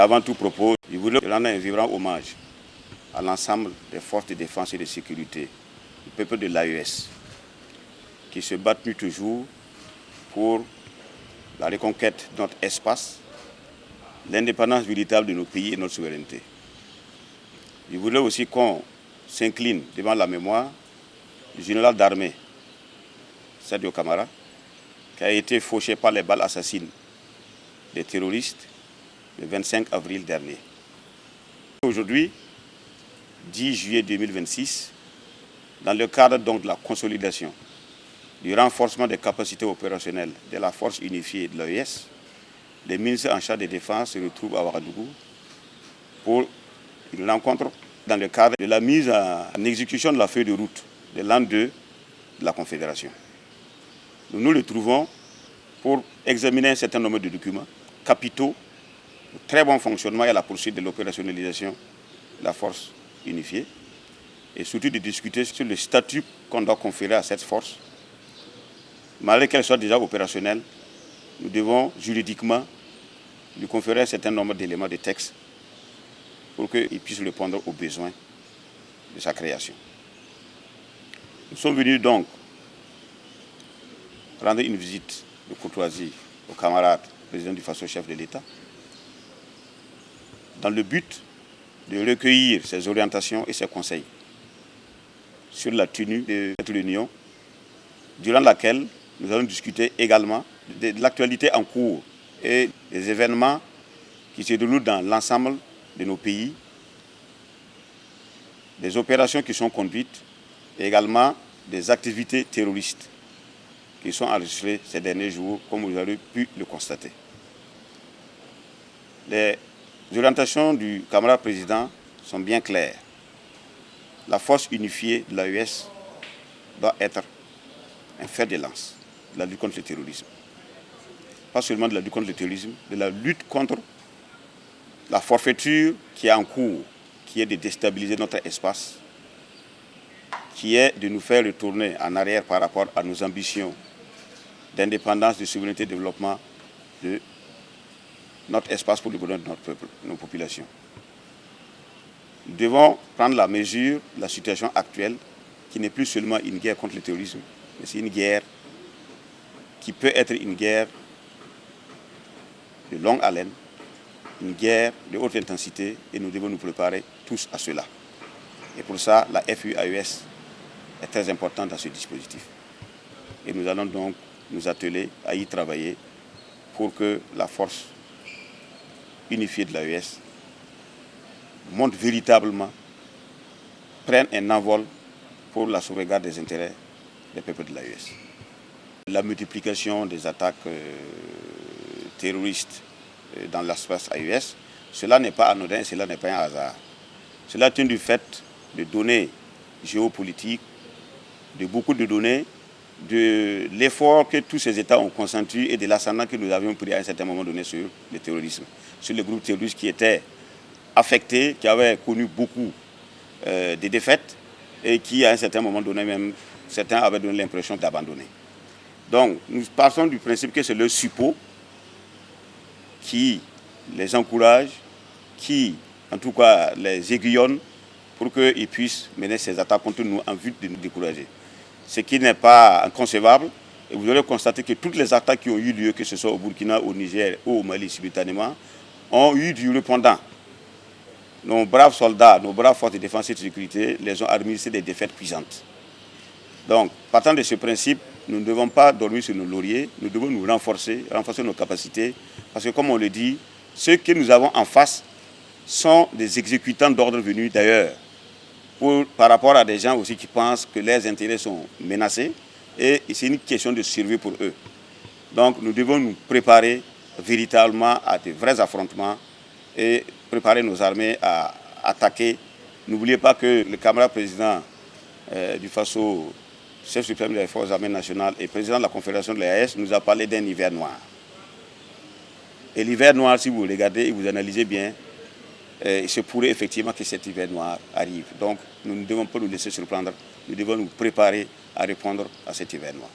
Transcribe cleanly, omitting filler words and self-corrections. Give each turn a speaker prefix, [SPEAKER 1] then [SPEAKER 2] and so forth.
[SPEAKER 1] Avant tout propos, je voudrais rendre un vibrant hommage à l'ensemble des forces de défense et de sécurité du peuple de l'AES qui se battent nuit et jour pour la reconquête de notre espace, l'indépendance véritable de nos pays et notre souveraineté. Je voudrais aussi qu'on s'incline devant la mémoire du général d'armée, Sadio Camara, qui a été fauché par les balles assassines des terroristes le 25 avril dernier. Aujourd'hui, 10 juillet 2026, dans le cadre donc de la consolidation, du renforcement des capacités opérationnelles de la force unifiée de l'AES, les ministres en charge des défenses se retrouvent à Ouagadougou pour une rencontre dans le cadre de la mise en exécution de la feuille de route de l'an 2 de la Confédération. Nous nous retrouvons pour examiner un certain nombre de documents capitaux, au très bon fonctionnement et à la poursuite de l'opérationnalisation de la force unifiée, et surtout de discuter sur le statut qu'on doit conférer à cette force. Malgré qu'elle soit déjà opérationnelle, nous devons juridiquement lui conférer un certain nombre d'éléments de texte pour qu'il puisse répondre aux besoins de sa création. Nous sommes venus donc rendre une visite de courtoisie au camarade président du FASO, chef de l'État, dans le but de recueillir ses orientations et ses conseils sur la tenue de cette réunion, durant laquelle nous allons discuter également de l'actualité en cours et des événements qui se déroulent dans l'ensemble de nos pays, des opérations qui sont conduites et également des activités terroristes qui sont enregistrées ces derniers jours, comme vous avez pu le constater. Les orientations du camarade président sont bien claires. La force unifiée de l'AES doit être un fer de lance de la lutte contre le terrorisme. Pas seulement de la lutte contre le terrorisme, de la lutte contre la forfaiture qui est en cours, qui est de déstabiliser notre espace, qui est de nous faire retourner en arrière par rapport à nos ambitions d'indépendance, de souveraineté et de développement de notre espace pour le bonheur de notre peuple, de nos populations. Nous devons prendre la mesure de la situation actuelle, qui n'est plus seulement une guerre contre le terrorisme, mais c'est une guerre qui peut être une guerre de longue haleine, une guerre de haute intensité, et nous devons nous préparer tous à cela. Et pour ça, la FUAES est très importante dans ce dispositif. Et nous allons donc nous atteler à y travailler pour que la force unifiée de l'AES monte véritablement, prenne un envol pour la sauvegarde des intérêts des peuples de l'AES. La multiplication des attaques terroristes dans l'espace AES, cela n'est pas anodin, cela n'est pas un hasard. Cela tient du fait de données géopolitiques, de beaucoup de données, de l'effort que tous ces États ont consenti et de l'ascendant que nous avions pris à un certain moment donné sur le terrorisme, sur les groupes terroristes qui étaient affectés, qui avaient connu beaucoup de défaites et qui, à un certain moment donné même, certains avaient donné l'impression d'abandonner. Donc, nous partons du principe que c'est le suppôt qui les encourage, qui, en tout cas, les aiguillonne pour qu'ils puissent mener ces attaques contre nous en vue de nous décourager. Ce qui n'est pas inconcevable. Et vous aurez constaté que toutes les attaques qui ont eu lieu, que ce soit au Burkina, au Niger ou au Mali simultanément, ont eu du répondant. Nos braves soldats, nos braves forces de défense et de sécurité les ont administré des défaites cuisantes. Donc, partant de ce principe, nous ne devons pas dormir sur nos lauriers, nous devons nous renforcer nos capacités, parce que comme on le dit, ceux que nous avons en face sont des exécutants d'ordre venus d'ailleurs, par rapport à des gens aussi qui pensent que leurs intérêts sont menacés, et c'est une question de survie pour eux. Donc nous devons nous préparer véritablement à de vrais affrontements et préparer nos armées à attaquer. N'oubliez pas que le camarade président du FASO, chef suprême des forces armées nationales et président de la Confédération de l'AES, nous a parlé d'un hiver noir. Et l'hiver noir, si vous regardez et vous analysez bien, il se pourrait effectivement que cet hiver noir arrive. Donc nous ne devons pas nous laisser surprendre, nous devons nous préparer à répondre à cet hiver noir.